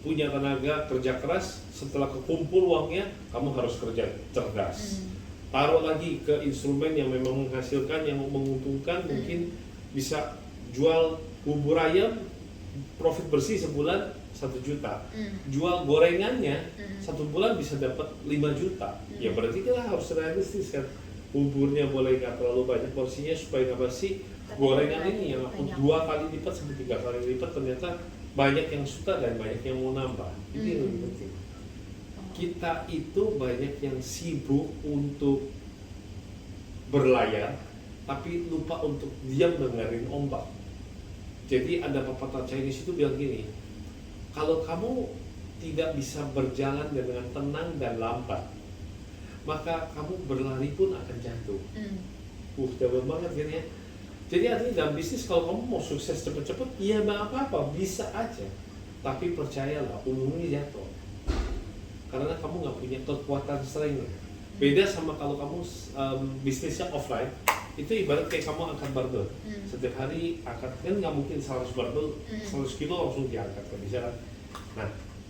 punya tenaga kerja keras, setelah kekumpul uangnya kamu harus kerja cerdas. Taruh lagi ke instrumen yang memang menghasilkan, yang menguntungkan. Mungkin bisa jual bubur ayam, profit bersih sebulan 1 juta. Jual gorengannya 1 bulan bisa dapat 5 juta. Ya berarti kita harus realistis kan. Buburnya boleh nggak terlalu banyak porsinya supaya nggak bersih. Gorengan ini yang aku 2 kali lipat sampai 3 kali lipat, ternyata banyak yang suka dan banyak yang mau nambah. Itu yang lebih penting. Kita itu banyak yang sibuk untuk berlayar, tapi lupa untuk diam dengerin ombak. Jadi ada pepatah Chinese itu bilang gini, kalau kamu tidak bisa berjalan dengan tenang dan lambat, maka kamu berlari pun akan jatuh. Jauh banget kan ya. Jadi artinya dalam bisnis kalau kamu mau sukses cepet-cepet, iya nggak apa-apa, bisa aja. Tapi percayalah, umumnya jatuh. Karena kamu nggak punya kekuatan strength. Beda sama kalau kamu bisnisnya offline, itu ibarat kayak kamu angkat barbel. Setiap hari angkat, kan nggak mungkin 100 barbel, 100 kilo langsung diangkat, kan bisa kan? Nah,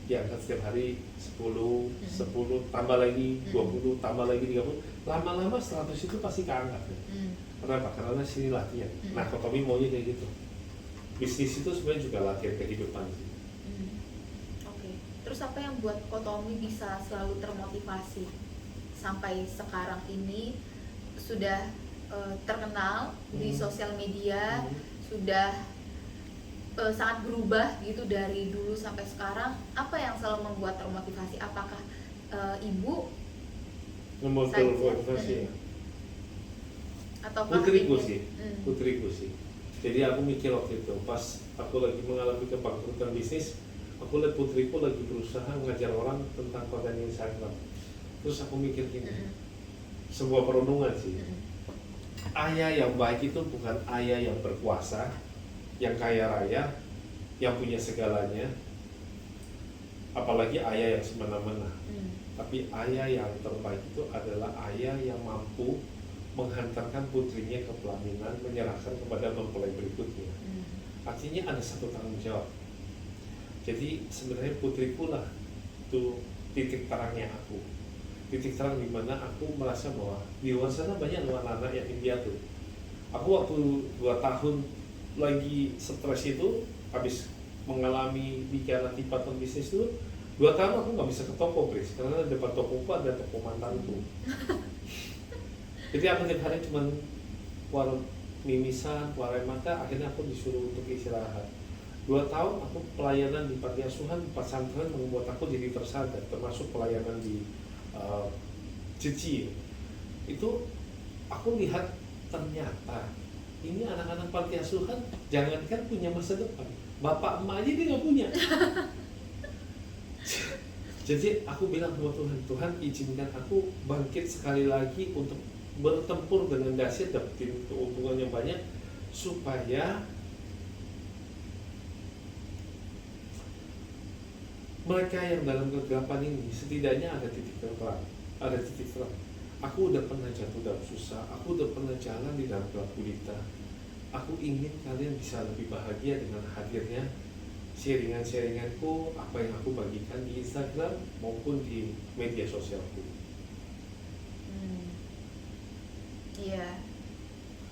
diangkat setiap hari 10, tambah lagi 20, tambah lagi 30, lama-lama 100 itu pasti keangkat kan? Kenapa? Karena sini latihan. Nah, Kotomi maunya kayak gitu. Bisnis itu sebenarnya juga latihan kehidupan sih. Oke. Terus apa yang buat Kotomi bisa selalu termotivasi sampai sekarang ini sudah terkenal di sosial media, sudah sangat berubah gitu dari dulu sampai sekarang? Apa yang selalu membuat termotivasi? Apakah ibu Membuat termotivasi ya? Atau putriku sih. Jadi aku mikir waktu itu pas aku lagi mengalami kebangkrutan bisnis, aku lihat putriku lagi berusaha mengajar orang tentang konten Instagram. Terus aku mikir gini, sebuah perenungan sih. Ayah yang baik itu bukan ayah yang berkuasa, yang kaya raya, yang punya segalanya, apalagi ayah yang semena-mena. Tapi ayah yang terbaik itu adalah ayah yang mampu menghantarkan putrinya ke pelaminan, menyerahkan kepada mempelai berikutnya. Artinya ada satu tanggung jawab. Jadi sebenarnya putriku lah itu titik terangnya aku. Titik terang di mana aku merasa bahwa di luar sana banyak anak-anak yang piatu. Aku waktu 2 tahun lagi stres itu, habis mengalami bicara tipatan bisnis itu, 2 tahun aku nggak bisa ke toko, Chris, karena depan tokoku ada toko mantanku. Jadi aku tiap hari cuma keluar mimisan, keluar air mata, akhirnya aku disuruh untuk istirahat. 2 tahun aku pelayanan di panti asuhan, pesantren membuat aku jadi tersadar, termasuk pelayanan di Cici. Itu aku lihat ternyata ini anak-anak panti asuhan jangankan punya masa depan, bapak emak aja dia nggak punya. Jadi aku bilang sama Tuhan, Tuhan izinkan aku bangkit sekali lagi untuk bertempur dengan dahsyat, dapetin keuntungan yang banyak, supaya mereka yang dalam kegelapan ini setidaknya ada titik terang, ada titik terang. Aku udah pernah jatuh dalam susah, aku udah pernah jalan di dalam gelap gulita. Aku ingin kalian bisa lebih bahagia dengan hadirnya sharingan-sharinganku, apa yang aku bagikan di Instagram maupun di media sosialku. Iya,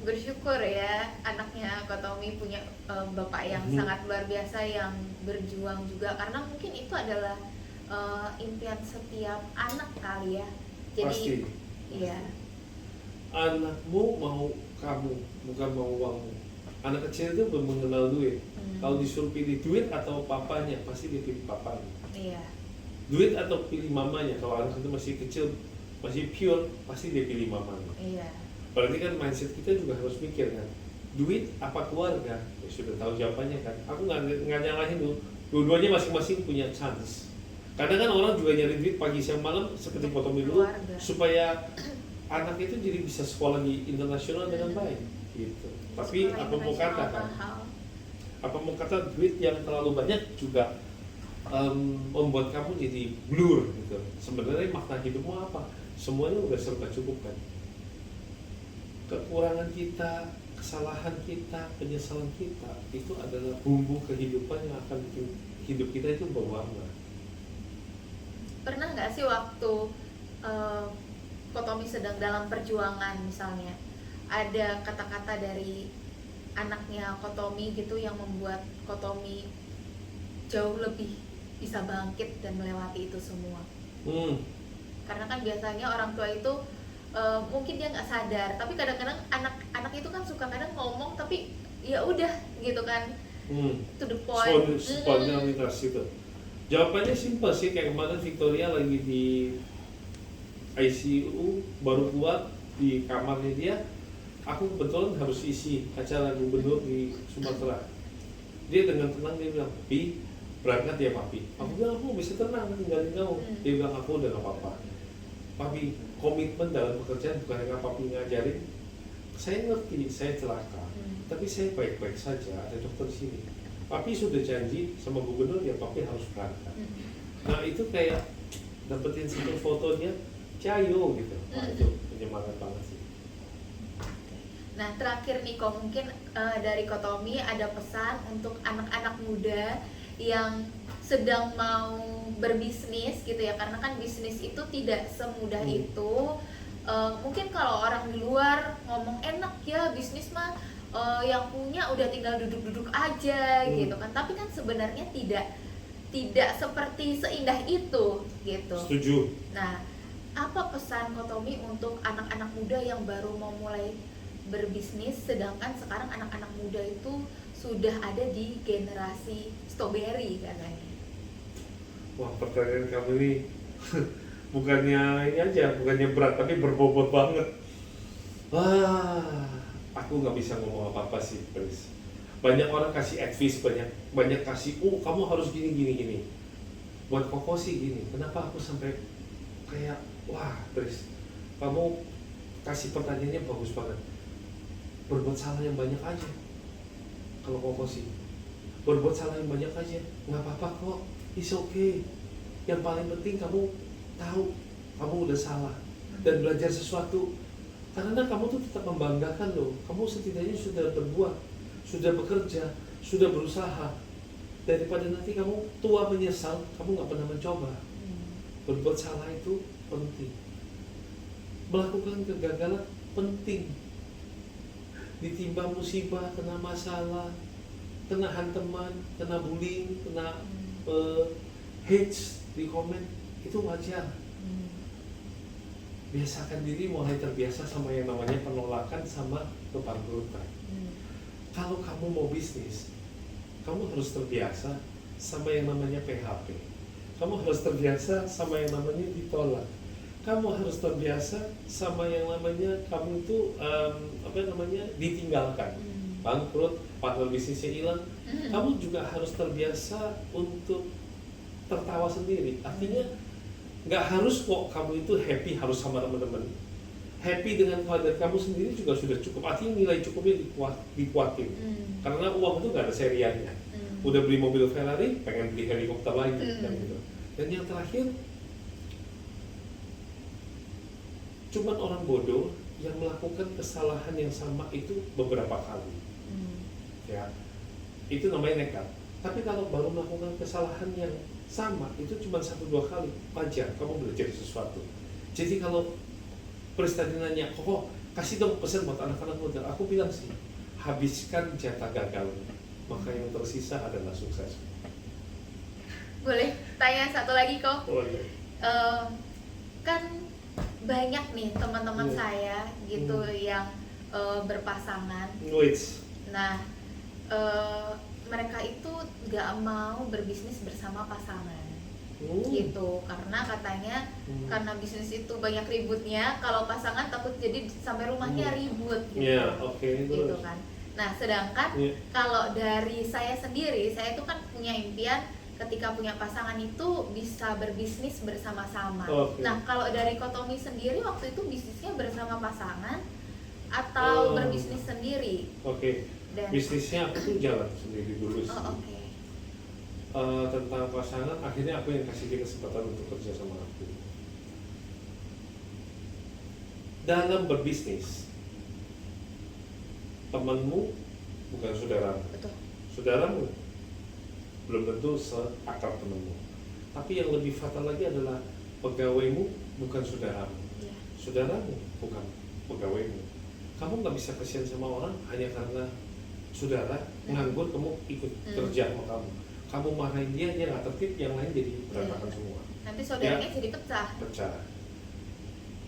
bersyukur ya anaknya Ko Tommy punya bapak yang sangat luar biasa yang berjuang juga, karena mungkin itu adalah impian setiap anak kali ya. Jadi Pasti. iya. Anakmu mau kamu, bukan mau uangmu. Anak kecil itu belum mengenal duit. Kalau disuruh pilih duit atau papanya, pasti dia pilih papanya. Iya. Duit atau pilih mamanya. Kalau anak itu masih kecil, masih pure, pasti dia pilih mamanya. Iya. Berarti kan mindset kita juga harus mikir kan, duit apa keluarga? Ya sudah tahu jawabannya kan. Aku nggak nyalahin tuh, dua-duanya masing-masing punya chance. Kadang kan orang juga nyari duit pagi siang malam seperti Ko Tommy dulu, supaya anak itu jadi bisa sekolah di internasional dengan baik gitu. Tapi apa mau kata kan? Apa mau kata duit yang terlalu banyak juga membuat kamu jadi blur gitu. Sebenarnya makna hidupmu apa? Semuanya udah serba cukup kan? Kekurangan kita, kesalahan kita, penyesalan kita itu adalah bumbu kehidupan yang akan bikin hidup kita itu berwarna. Pernah nggak sih waktu Ko Tommy sedang dalam perjuangan, misalnya ada kata-kata dari anaknya Ko Tommy gitu yang membuat Ko Tommy jauh lebih bisa bangkit dan melewati itu semua? Karena kan biasanya orang tua itu mungkin dia nggak sadar, tapi kadang-kadang anak itu kan suka kadang ngomong tapi ya udah gitu kan, to the point. Spontanitas itu. Jawabannya simpel sih, kayak kemarin Victoria lagi di ICU baru keluar di kamarnya dia, aku kebetulan harus isi acara gubernur di Sumatera. Dia dengan tenang dia bilang, "Pi, berangkat ya papi." Aku bilang, "Aku bisa tenang tinggalin kamu." Dia bilang, "Aku udah gak apa-apa. Papi, komitmen dalam pekerjaan bukan yang papi ngajarin. Saya ngerti, saya celaka, tapi saya baik-baik saja, ada dokter di sini. Papi sudah janji sama gubernur ya papi harus berangkat." Nah itu kayak dapetin satu fotonya, cayo gitu. Wah itu penyemangat banget sih. Nah terakhir nih Ko, mungkin dari Ko Tommy ada pesan untuk anak-anak muda yang sedang mau berbisnis gitu ya, karena kan bisnis itu tidak semudah itu. Mungkin kalau orang di luar ngomong enak ya bisnis mah, yang punya udah tinggal duduk-duduk aja gitu kan, tapi kan sebenarnya tidak seperti seindah itu gitu. Setuju. Nah, apa pesan Ko Tommy untuk anak-anak muda yang baru mau mulai berbisnis, sedangkan sekarang anak-anak muda itu sudah ada di generasi strawberry katanya? Wah, pertanyaan kamu ini bukannya ini aja, bukannya berat tapi berbobot banget. Wah, aku nggak bisa ngomong apa-apa sih, Pris. Banyak orang kasih advice, banyak kasih, kamu harus gini. Buat Koko sih gini, kenapa aku sampai kayak, wah, Pris, kamu kasih pertanyaannya bagus banget. Berbuat salah yang banyak aja. Kalau Koko sih, berbuat salah yang banyak aja, nggak apa-apa kok, it's okay. Yang paling penting kamu tahu kamu udah salah dan belajar sesuatu. Karena kamu tuh tetap membanggakan loh, kamu setidaknya sudah berbuat, sudah bekerja, sudah berusaha. Daripada nanti kamu tua menyesal, kamu nggak pernah mencoba. Berbuat salah itu penting. Melakukan kegagalan penting. Ditimba musibah, kena masalah, kena hanteman, kena bullying, kena hate di komen, itu wajar. biasakan diri mulai terbiasa sama yang namanya penolakan sama kebangkrutan. Kalau kamu mau bisnis, kamu harus terbiasa sama yang namanya PHP. Kamu harus terbiasa sama yang namanya ditolak. Kamu harus terbiasa sama yang namanya kamu itu ditinggalkan, bangkrut, partner bisnisnya hilang. Kamu juga harus terbiasa untuk tertawa sendiri. Artinya nggak harus kok kamu itu happy harus sama teman-teman. Happy dengan keadaan kamu sendiri juga sudah cukup. Artinya nilai cukupnya dikuatin. Karena uang itu nggak ada seriannya. Udah beli mobil Ferrari, pengen beli helikopter lagi dan gitu. Dan yang terakhir, cuman orang bodoh yang melakukan kesalahan yang sama itu beberapa kali. Ya, itu namanya nekat. Tapi kalau baru melakukan kesalahan yang sama itu cuma 1-2 kali, wajar kamu belajar sesuatu. Jadi kalau Prestadi nanya, kok kasih dong pesan buat anak-anak muda. Aku bilang sih, habiskan jatah gagalnya, maka yang tersisa adalah sukses. Boleh tanya satu lagi kok? Boleh. Kan banyak nih teman-teman saya gitu yang berpasangan. Nah, mereka itu nggak mau berbisnis bersama pasangan. Gitu, karena katanya karena bisnis itu banyak ributnya, kalau pasangan takut jadi sampai rumahnya ribut gitu. Gitu kan. Nah, sedangkan kalau dari saya sendiri, saya itu kan punya impian ketika punya pasangan itu bisa berbisnis bersama-sama. Nah, kalau dari Kotomi sendiri waktu itu bisnisnya bersama pasangan atau berbisnis sendiri? Dan bisnisnya aku tuh jalan sendiri dulu sih. Tentang pasangan, akhirnya aku yang kasih dia kesempatan untuk kerja sama aku. Dalam berbisnis, temanmu bukan saudaramu. Saudaramu belum tentu seakrab temanmu. Tapi yang lebih fatal lagi adalah pegawaimu bukan saudaramu. Saudaramu bukan pegawaimu. Kamu nggak bisa kasihan sama orang hanya karena saudara nganggur kamu ikut kerja sama kamu. Kamu marahin dia nggak tertib, yang lain jadi berantakan semua. Nanti saudaranya jadi pecah.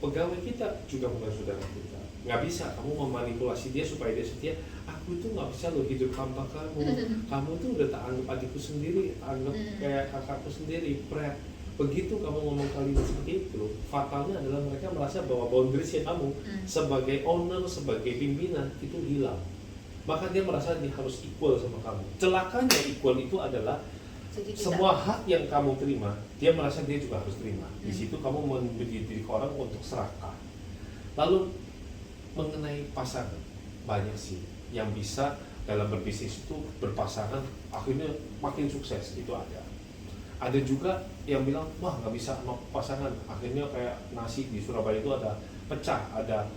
Pegawai kita juga bukan saudara kita. Nggak bisa kamu memanipulasi dia supaya dia setia. Aku itu nggak bisa loh hidup tanpa kamu. Kamu tuh udah tak anggap adikku sendiri, tak anggap kayak kakakku sendiri. Begitu kamu ngomong kalimat seperti itu, fatalnya adalah mereka merasa bahwa boundariesnya kamu sebagai owner, sebagai pimpinan itu hilang. Maka dia merasa dia harus equal sama kamu. Celakanya equal itu adalah semua hak yang kamu terima, dia merasa dia juga harus terima. Di situ kamu mendidik orang untuk serakah. Lalu mengenai pasangan, banyak sih yang bisa dalam berbisnis itu berpasangan, akhirnya makin sukses, itu ada. Ada juga yang bilang, wah nggak bisa sama pasangan, akhirnya kayak nasi di Surabaya itu ada pecah, ada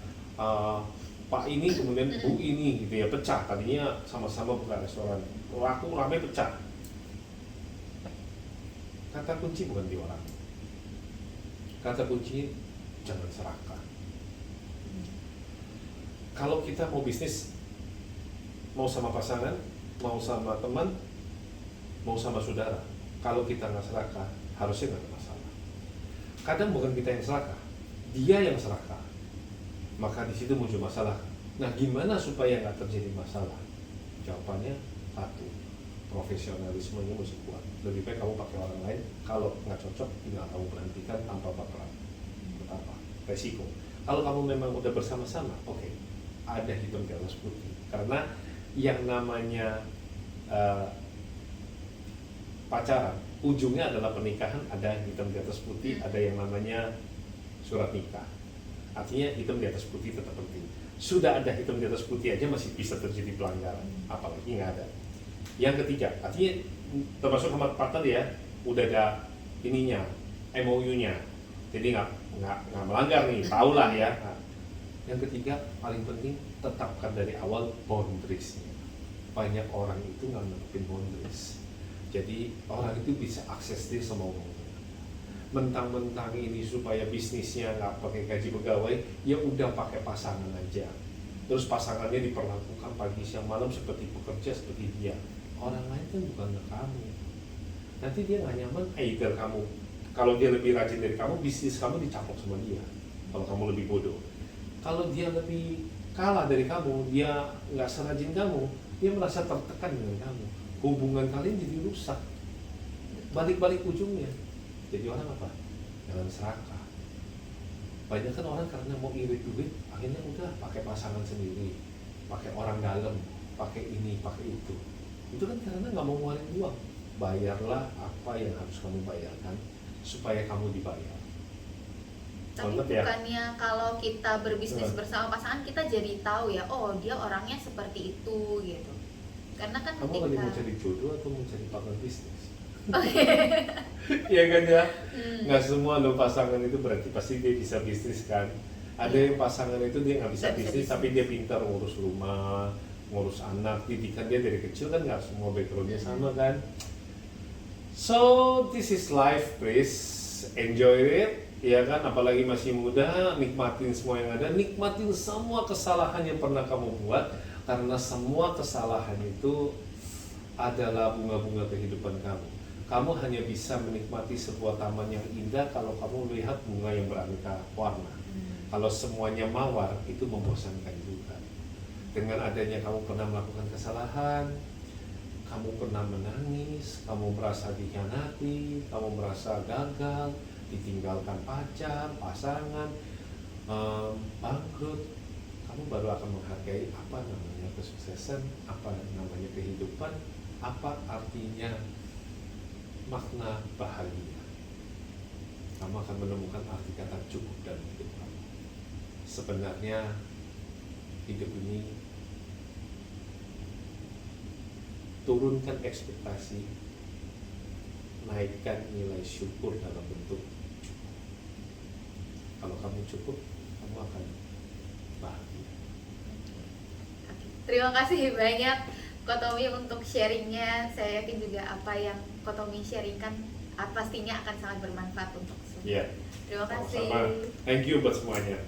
Pak ini kemudian Bu ini gitu ya, pecah. Tadinya sama-sama buka restoran, laku rame pecah. Kata kunci bukan di orang. Kata kunci jangan serakah. Kalau kita mau bisnis, mau sama pasangan, mau sama teman, mau sama saudara, kalau kita nggak serakah, harusnya nggak ada masalah. Kadang bukan kita yang serakah, dia yang serakah. Maka di situ muncul masalah. Nah, gimana supaya nggak terjadi masalah? Jawabannya satu, profesionalismenya mesti kuat. Lebih baik kamu pakai orang lain. Kalau nggak cocok, tinggal kamu berhentikan tanpa baperan. Betapa resiko. Kalau kamu memang udah bersama-sama, oke, ada hitam di atas putih. Karena yang namanya pacaran, ujungnya adalah pernikahan. Ada hitam di atas putih, ada yang namanya surat nikah. Artinya hitam di atas putih tetap penting. Sudah ada hitam di atas putih aja masih bisa terjadi pelanggaran, apalagi nggak ada. Yang ketiga, artinya termasuk sama partner ya, udah ada ininya, MOU-nya, jadi nggak melanggar nih, tahulah ya. Nah, yang ketiga paling penting, tetapkan dari awal boundaries-nya. Banyak orang itu nggak nentuin boundaries, jadi orang itu bisa akses dia semua umum. Mentang-mentang ini supaya bisnisnya nggak pakai gaji pegawai, ya udah pakai pasangan aja. Terus pasangannya diperlakukan pagi siang malam seperti pekerja seperti dia. Orang lain kan bukan kamu. Nanti dia nggak nyaman, either kamu, kalau dia lebih rajin dari kamu, bisnis kamu dicaplok sama dia. kalau kamu lebih bodoh. Kalau dia lebih kalah dari kamu, dia nggak serajin kamu, dia merasa tertekan dengan kamu. Hubungan kalian jadi rusak. Balik-balik ujungnya. Jadi orang apa? Jangan serakah. Banyak kan orang karena mau irit duit, akhirnya udah pakai pasangan sendiri, pakai orang dalam, pakai ini, pakai itu. Itu kan karena nggak mau ngeluarin uang. Bayarlah apa yang harus kamu bayarkan supaya kamu dibayar. Tapi Mantap ya? bukannya kalau kita berbisnis bersama pasangan kita jadi tahu ya, oh dia orangnya seperti itu gitu. Karena kan Kamu lagi ketika mau cari jodoh atau mau cari partner bisnis? Oke. Iya kan ya? Hmm. Nggak semua lo pasangan itu berarti pasti dia bisa bisnis kan. Ada Iya. yang pasangan itu dia nggak bisa Nggak bisa bisnis, tapi bisnis. dia pintar ngurus rumah, ngurus anak, didikan dia dari kecil kan nggak semua backgroundnya sama kan. So this is life, please enjoy it, ya kan? Apalagi masih muda, nikmatin semua yang ada, nikmatin semua kesalahan yang pernah kamu buat, karena semua kesalahan itu adalah bunga-bunga kehidupan kamu. Kamu hanya bisa menikmati sebuah taman yang indah kalau kamu melihat bunga yang beraneka warna. Kalau semuanya mawar, itu membosankan juga. Dengan adanya kamu pernah melakukan kesalahan, kamu pernah menangis, kamu merasa dikhianati, kamu merasa gagal, ditinggalkan pacar, pasangan, bangkrut, kamu baru akan menghargai apa namanya kesuksesan, apa namanya kehidupan, apa artinya makna bahagia. Kamu akan menemukan arti kata cukup dalam hidup kamu. Sebenarnya hidup ini turunkan ekspektasi, naikkan nilai syukur dalam bentuk cukup. Kalau kamu cukup, kamu akan bahagia. Terima kasih banyak Kotomi untuk sharingnya. Saya yakin juga apa yang Kotomi sharingkan pastinya akan sangat bermanfaat untuk semua. Iya. Terima kasih. Sama-sama. Thank you buat semuanya.